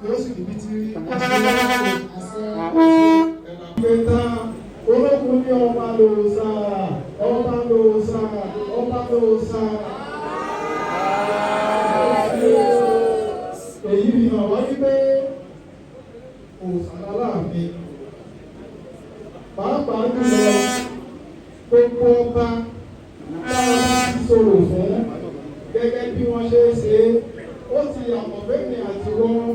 yóò sì níbi tí ẹ̀là olókun ní ọba lòsà ọba lòsà ọba lòsà. Èyí fi hàn wá wípé òòṣà Aláàfin pàápàá jùlọ gbogbo ọba táwọn ti sọ̀rọ̀ fún gẹ́gẹ́ bí wọ́n ṣe é ṣe ó ti yàtọ̀ fẹ́mi àti wọ́n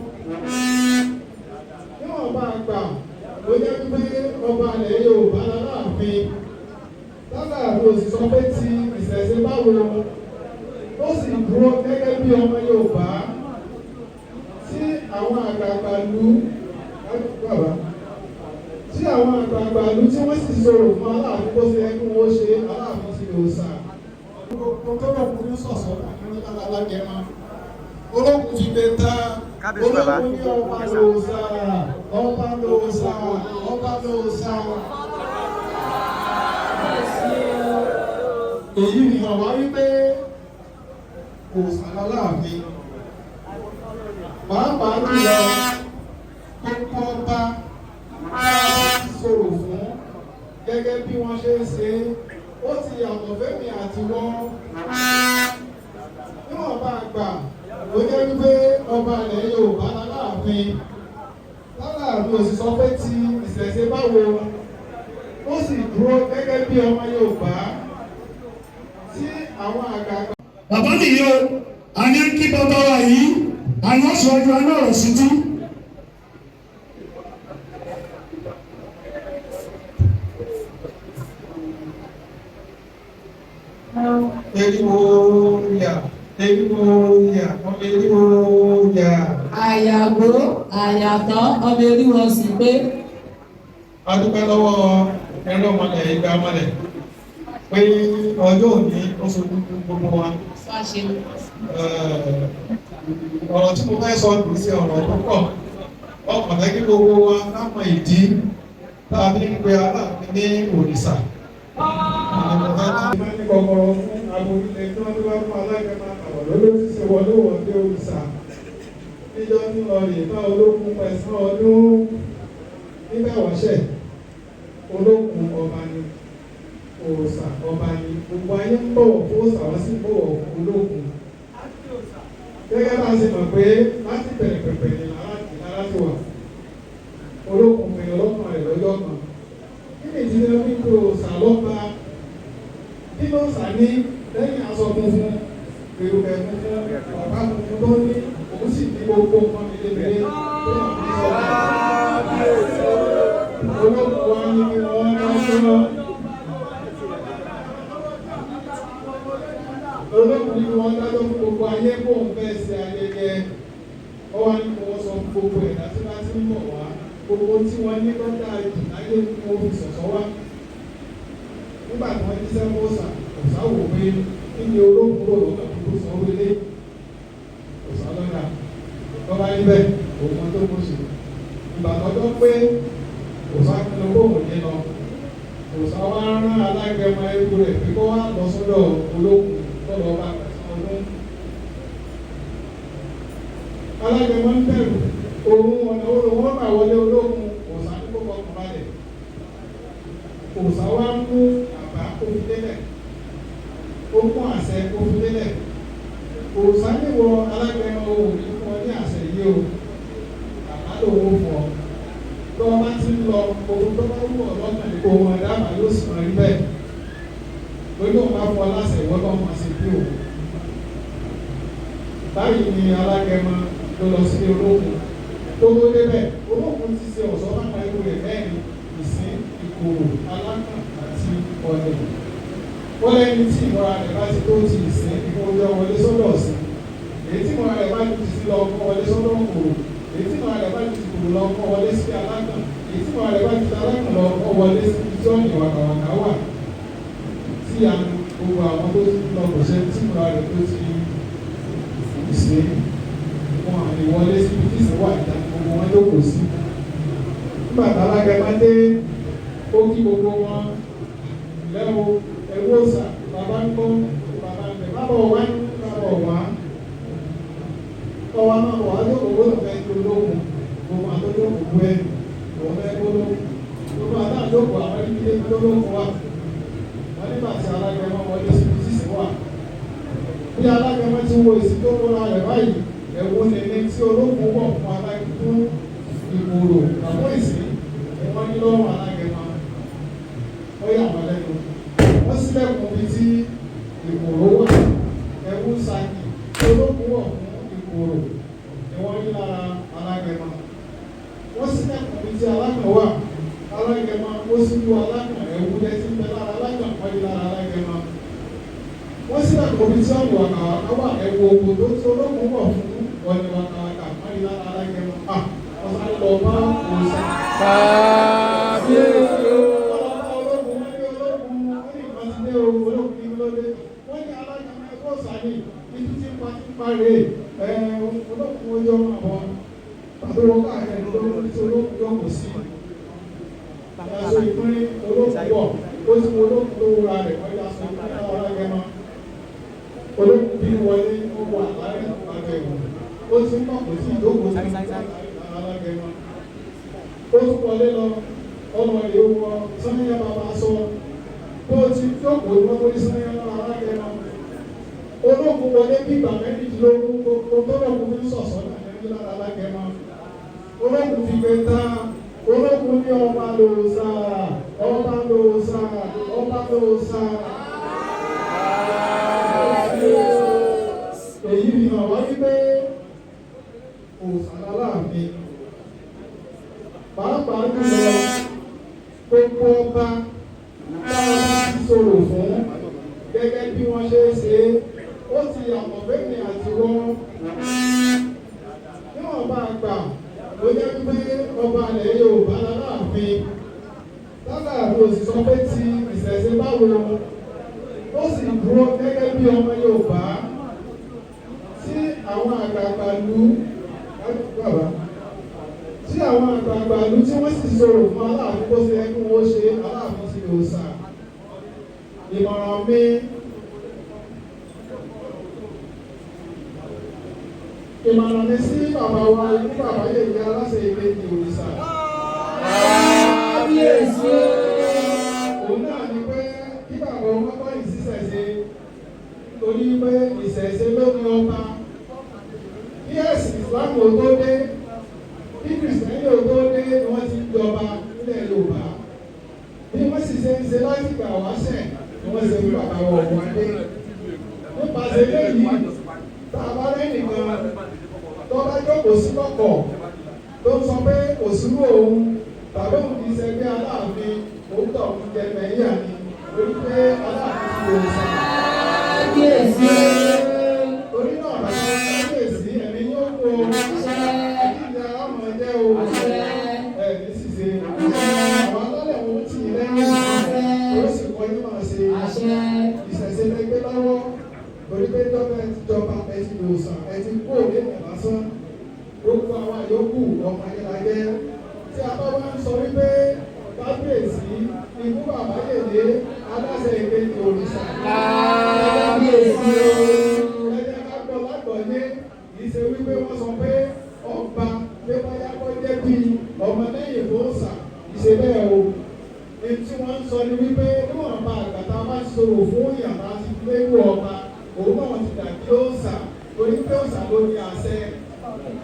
níwọ̀n bá gbà ló jẹ́ pé ọba ilẹ̀ Yorùbá Aláàfin Aláàfin ò sì sọ pé ti ìṣẹ̀ṣe báwo ó sì dúró gẹ́gẹ́ bí ọmọ Yorùbá tí àwọn àgbààgbà lú tí àwọn àgbààgbà lú tí wọ́n sì sọ̀rọ̀ fún Aláàfin bó ṣe yẹ kí wọ́n ṣe Aláàfin ti lò sà. Gbogbo tó lọ kún ní sọ̀sọ̀ ní alágẹmọ olókùn ti gbé ta olókùn ní ọba lòsà ọba lòsà ọba lòsà. Èyí ni hàn wá wípé òòṣà Aláàfin pàápàá jùlọ gbogbo ọba sọ̀rọ̀ fún gẹ́gẹ́ bí wọ́n ṣe ń ṣe ó ti yàtọ̀ fẹ́mi àti wọ́n níwọ̀n bá gbà ló jẹ́ wípé ọba ilẹ̀ Yorùbá Aláàfin Aláàfin ò sì sọ pé ti ìṣẹ̀ṣe báwo ó sì dúró gẹ́gẹ́ bí ọmọ Yorùbá tí àwọn àgbààgbà. Bàbá nìyí o, a ní kí bàbá wa yìí, a ní ọ̀ṣọ́ ọjọ́ náà rẹ̀ sí tú. Àyàgbó àyàtọ̀ ọmọ eriwo sì pé. A dúpẹ́ lọ́wọ́ ẹ̀rọ ọmọlẹ̀ ìgbà ọmọlẹ̀ pé ọjọ́ òní ó sojú gbogbo wa. Ọ̀rọ̀ tí mo fẹ́ sọ kì í ṣe ọ̀rọ̀ tó pọ̀ ọkàn lẹ́kí gbogbo wa láwọn ìdí tàbí ń pe Aláàfin ní òrìṣà. Ìmọ̀ ní kọ̀kọ̀rọ̀ fún aborílẹ̀ tí wọ́n tó bá fún alágẹmọ àwọn olóòtú ṣe wọlé wọ̀dé òrìṣà. Níjọ́ ní ọ̀rẹ́ bá olókun pẹ̀sán ọdún nígbà wáṣẹ̀ olókun ọba ni òòṣà ọba ni gbogbo ayé ń bọ̀wọ̀ fún òòṣà wọ́n sì bọ̀wọ̀ fún olókun. Gẹ́gẹ́ bá a ṣe mọ̀ pé láti bẹ̀rẹ̀ pẹ̀pẹ̀ ní láti wà olókun pinnu ọlọ́kàn rẹ̀ lọ́jọ́ kan. Kí ni ìdílé wípé òòṣà lọ́ba kí ló sà ní lẹ́yìn aṣọ funfun èròkẹ̀ funfun ọ̀pá funfun tó ní òun sì ní gbogbo nǹkan mèremère tó wà ní sọ́kà. Olókun wa ní kí wọ́n dájọ́. Olókun ní kí wọ́n dájọ́ fún gbogbo ayé kó ń fẹ́ ṣe ayẹyẹ. Wọ́n wá ní kí wọ́n sọ fún gbogbo ẹ̀dá tí bá ti ń bọ̀ wá. Gbogbo tí wọ́n ní lọ́dà jù láyé ní wọ́n fi sọ̀sọ́ wá. Nígbà tí wọ́n jíṣẹ́ mọ́sà ọ̀sá wò pé kí ni olókun rò lọ́kàn tó sọ wọlé ọ̀sá lọ́dà. Lọ́ba níbẹ̀ òun tó kó sí. Ìgbà tọ́jọ́ pé òsà pinnu bóun ní lọ òsà wa rán alágẹmọ ewu rẹ̀ pé kó wá lọ sọ́dọ̀ olókun tó lọ bá pẹ̀sán ọdún. Alágẹmọ ń bẹ̀rù òun ọ̀nà òun wọ́n bá wọlé olókun òsà ní kókó ọkùnrin balẹ̀. Òsà wa ń mú àbá òfìlélẹ̀ ó mú àṣẹ òfìlélẹ̀. Òsà níwọ alágẹmọ òun ní fún ọ ní àṣẹ yìí o àbá lòun fọ tó o bá ti ń lọ ohun tó bá wù ọ́ lọ́kàn ní kó wọn dábàá yóò sì máa rí bẹ́ẹ̀ lórí òun bá fọ aláṣẹ ìwọ́n tó máa ṣe bí òun. Báyìí ni alágẹmọ ló lọ sí olókun tó tó débẹ̀ olókun ti ṣe ọ̀ṣọ́ lápá irú rẹ̀ mẹ́rin ìsín ìkòrò alákàn àti ọ̀dẹ̀. Wọ́n lẹ́ni tí ìmọ̀ra rẹ̀ bá ti tó ti ìsín ìfowópamọ́ wọlé sọ́dọ̀ ọ̀sìn èyí tí ìmọ̀ra rẹ̀ bá ti sí lọ fún wọlé sọ́dọ̀ òkòrò èyí tí ìmọ̀ra rẹ̀ bá ti kòrò lọ fún wọlé sí alákàn èyí tí ìmọ̀ra rẹ̀ bá ti alákàn lọ fún wọlé sí ibi tí ọ̀nì wàkàwàkà wà tí a gbogbo àwọn tó lọ kò ṣe tí ìmọ̀ra rẹ̀ tó ti ìsín wọn àmì wọlé sí ibi tí ìsìn wà ìdá gbogbo wọn yóò kò sí. Nígbà tí alágẹmọ dé ó kí gbogbo wọn lẹ́wọ̀ ẹ̀wọ́ ọ̀sà bàbá ń kọ́ bàbá ń bẹ̀ bàbá ọ̀wá ń bàbá ọ̀wá ọ̀wá náà wà á lóko wọ́n fẹ́ tó lóhùn ológun wà wọ́n nígbà tí alágẹmọ wọlé sí sísè wà bí alágẹmọ ti wo èsì tó múra rẹ̀ báyìí ẹ̀wọ̀n lèlé tí ológun wọ̀ fún alágẹmọ ìgboro àbọ̀ ìsìn wọ́n ní lọ́rùn alágẹmọ ó yà wọ́n lẹ́nu wọ́n sílẹ̀kùn bí tí ìgboro wà ẹ̀wọ̀n sàkì tí ológun wọ̀ fún ìgboro ni wọ́n ní lára alágẹmọ wọ́n sílẹ̀kùn bí tí alágẹmọ wà alágẹmọ ó sì lu alágẹmọ ẹ̀wù yẹn ti ń bẹ lára alágẹmọ wọ́n ní lára alágẹmọ wọ́n sílẹ̀kùn bí tí ọ̀nà wàkàwàkà wà ẹ̀wù òkú tó tí ológun wọ̀ fún ọ̀nà wàkàwàkà wọ́n ní lára alágẹmọ ọ̀sán lọ bá òòsàn. Kábíyèsí o. Ológun wọ́n ní ológun wọ́n ní ìpàdé ológun ní lóde wọ́n ní alágẹmọ ẹ̀kọ́ sàní ibi tí pa ti parí ológun ojú ọmọ àwọn pàtó wọn káàkiri ológun tí ológun yọ kò sí. Ìyàsó ìpínlẹ̀ ológun wọ̀ ó sì mú ológun tó wúra rẹ̀ wọ́n yà sọ ìpínlẹ̀ alágẹmọ. Ológun bí wọlé ó wà láàrin àgbẹ̀wò ó ti ń pàpọ̀ sí ìdókòó sí alágẹmọ. Ó tún wọlé lọ ọmọ ìlú wọ sọ́níyà bàbá sọ tó ti jókòó ní wọ́n tó ní sọ́níyà lọ alágẹmọ. Ológun wọlé bí ìgbà mẹ́rìndínlógún tó lọ́kùn ní sọ̀sọ́ ní lára alágẹmọ. Ológun fi gbé ta ológun ní ọba lòósà ọba lòósà ọba lòósà. Èyí fi hàn wá wípé òòsàn aláàfin pàápàá jùlọ gbogbo ọba táwọn ti sọ̀rọ̀ fún gẹ́gẹ́ bí wọ́n ṣe é ṣe ó ti yàtọ̀ fẹ́mi àti wọ́n níwọ̀n bá gbà ló jẹ́ pé ọba ilẹ̀ Yorùbá láàfin látàrí òsì sọ pé ti ìṣẹ̀ṣe báwo ó sì dúró gẹ́gẹ́ bí ọmọ Yorùbá tí àwọn àgbààgbà lù tí àwọn àgbààgbà ìlú tí wọ́n sì sọ̀rọ̀ fún Aláàfin bó ṣe ẹkún wọ́n ṣe Aláàfin sí òòṣà. Ìmọ̀ràn mi sí bàbá wa ikú bàbá yè ní aláṣẹ ìkejì òrìṣà. Kábíyèsí. Òun náà ni pé kí bàbá ọmọ bá ìṣẹ̀ṣe torí pé ìṣẹ̀ṣe ló ní ọba. Kí ẹ̀sìn Ìsìlámù tó dé bí kìrìsìtẹ́nì ò tó dé ni wọ́n ti jọba nílẹ̀ Yorùbá bí wọ́n sì ṣe ń ṣe láti gbà wáṣẹ̀ ni wọ́n ṣe fún bàbá wọn ọ̀gbọ́n adé nípasẹ̀ eléyìí tá a bá lẹ́nìkan tó bá jókòó sí kọ̀kọ̀ tó ń sọ pé kò sínú òun tàbí òun kì í ṣe bí Aláàfin òun tọ̀ ń jẹ mẹ́yà ni torí pé Aláàfin ti lò sàn. Kábíyèsí. Torí náà bàbá kábíyèsí ẹ̀mí yóò kó o. Ní ṣíṣe àwọn alálẹ̀ wọn ti lẹ́yìn ó sì kọ́ ní máa ṣe ìṣẹ̀ṣe lẹ́gbẹ́ lọ́wọ́ torí pé jọba ẹ ti jọba ẹ ti wòsàn ẹ ti kó òde lásán gbogbo àwọn àyókù ọmọ ayélujára tí a bá wá ń sọ wípé kábíyèsí ikú bàbá yèyé aláṣẹ ìkejì òrìṣà. Kábíyèsí o. Ẹ̀jẹ̀ ká gbọ́ lágbọ̀ọ́yé kì í ṣe wípé wọ́n sọ pé ọba pé báyá kọ́ jẹ́ bí ọmọlẹ́yìn tó ń sà ìṣe bẹ́ẹ̀ o. Èyí tí wọ́n ń sọ ni wípé níwọ̀n bá àgbàtà bá sọ̀rọ̀ fún ìyàtọ̀ àti léwu ọba òun náà ti dàbí ó ń sà torí pé ó sà ló ní àṣẹ.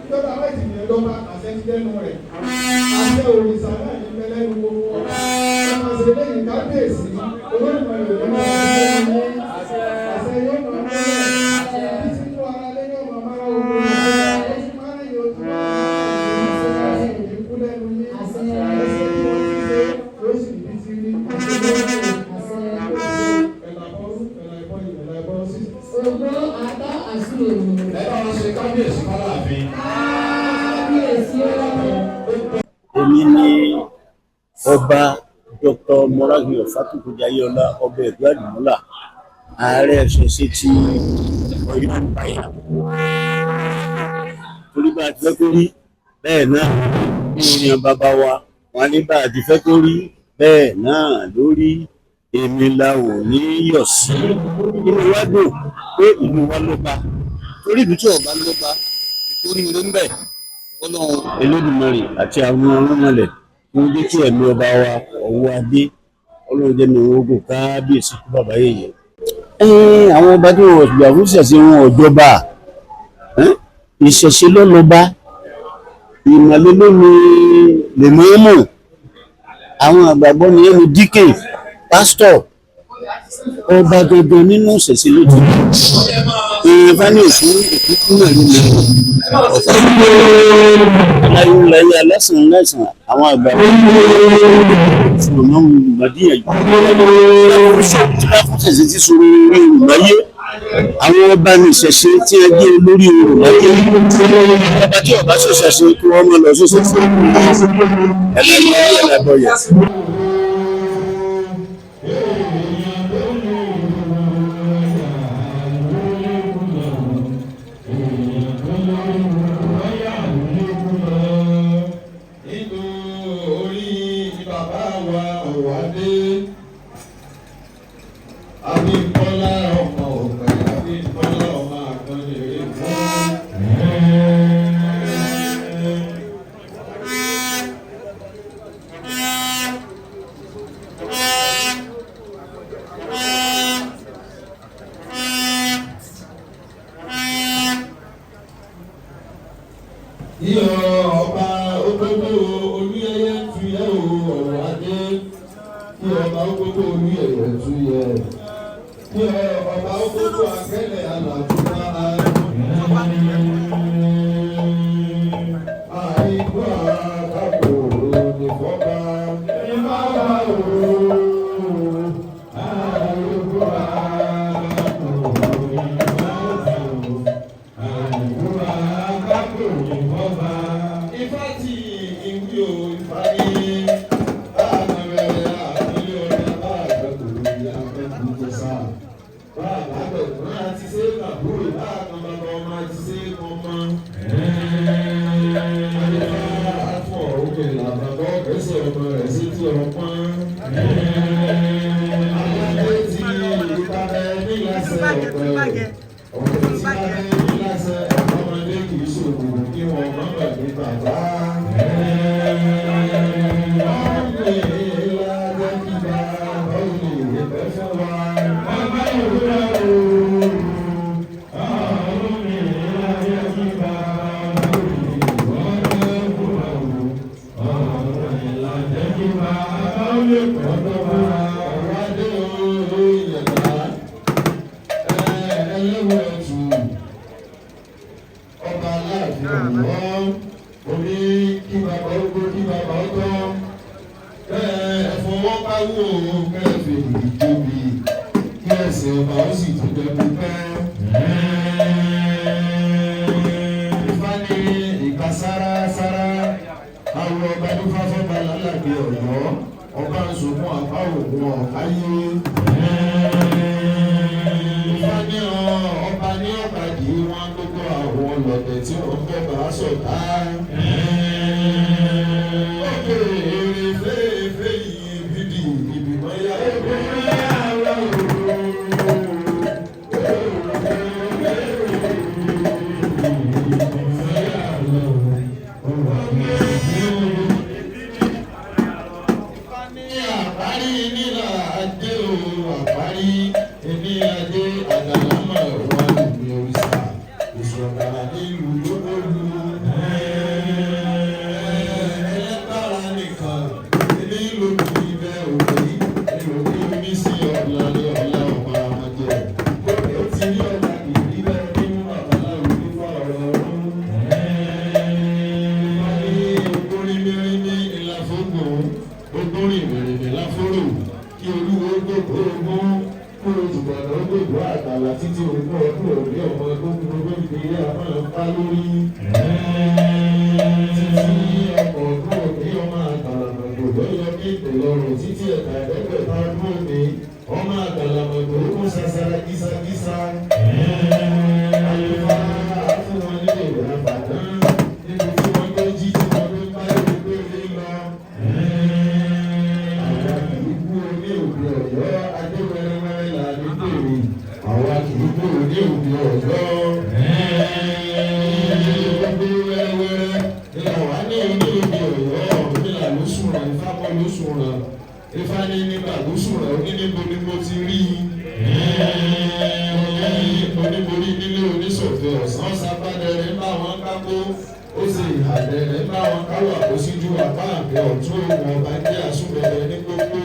Ìjọba àwọn ìdìbò ìjọba àṣẹ ti dẹnu rẹ̀. Àṣẹ òrìṣà náà ní mẹ́lẹ́nu gbogbo ọba. Wọ́n ṣe lẹ́yìn kábíyèsí olóògbé Yorùbá náà ti dẹnu ní àṣẹ yóò máa mẹ́lẹ̀. Títí fún ara lé yóò máa máa wọ́n Èmi ni ọba Dr. Morakiyo Fatuko Jayeola ọba ìlú Àdìmúlà ààrẹ ìṣẹ̀ṣe ti Ọ̀yọ́ àgbáyà. Torí bá a ti fẹ́ kó rí bẹ́ẹ̀ náà bí orin bàbá wa wọn ní bá a ti fẹ́ kó rí bẹ́ẹ̀ náà lórí èmi la ò ní yọ̀ sí. Inú wa dùn pé ìlú wa ló bá torí ìlú tí ọba ló bá torí ilé ń bẹ̀. Ọlọ́run Elédùmarè àti àwọn ọmọlẹ̀ tó ń jẹ́ kí ẹ̀mí ọba wa ọ̀wọ́ adé Ọlọ́run jẹ́ mi owó gùn kábíyèsí kú bàbá yèyé. Àwọn ọba tí wọn gbà fún ìṣẹ̀ṣe wọn ọ̀jọba ìṣẹ̀ṣe lọ́lọ́ba ìmọ̀lẹ́ ló ní lèmọ́ọ́mọ̀ àwọn àgbàgbọ́ ni ẹni díkè pásítọ̀ ọba gangan nínú ìṣẹ̀ṣe lójú bá ní òkú náà ló lè ọ̀tá láyé alásàn láìsàn àwọn àgbàgbọ́ fún ọmọ ìgbàdíyànjú tí bá fún ìṣẹ̀ṣe tí sọ orí olùláyé àwọn ọba ní ìṣẹ̀ṣe tí ẹ gbé olórí olùláyé ọba tí ọba ṣẹ̀ṣẹ̀ kí wọ́n mọ̀ lọ ṣẹ̀ṣẹ̀ fún ẹ̀lẹ́gbọ̀yẹ̀. Ifá ní nígbà tó sùnrọ̀ ó ní níbo ni mo ti rí oníborí nílé oníṣòfin ọ̀sán sábàdẹ̀rẹ̀ bá wọn kákó ó sì àdẹ̀rẹ̀ bá wọn káwà kó síjú apá àgbẹ̀ ọ̀tún òun ọba jẹ́ àsúbẹ̀rẹ̀ ní gbogbo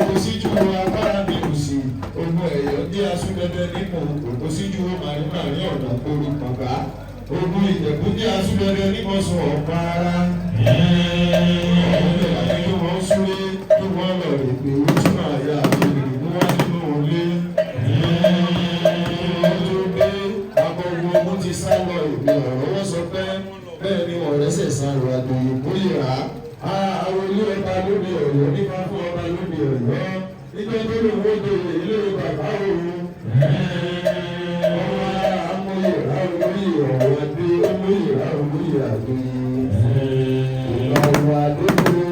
kó síjú apá àgbẹ̀ òsì ogun ẹ̀yọ́ jẹ́ àsúbẹ̀rẹ̀ nípò kó síjú màrí ọ̀nà kóró kànga ogun ìjẹ̀bú jẹ́ àsúbẹ̀rẹ̀ nímọ̀sùn ọ̀pá ara wọ́n súré tó wọ́n lọ rè pé ó tún àyà àbẹ̀rẹ̀ ní wọ́n nínú ilé tó gbé akọ̀wé ogun ti sá lọ ìpè ọ̀rọ̀ wọ́n sọ pé bẹ́ẹ̀ ni ọ̀rẹ́ sẹ̀ sá lọ àdòyè kórìíra àwọn ilé ọba lóde ọ̀yọ́ nípa fún ọba lóde ọ̀yọ́ níjọ́ tó lè wọ́n dòye ilé bàbá òun ọmọ amóye ráolóyè ọ̀rọ̀ adé amóye ráolóyè àdòyè ìlànà àdókòó.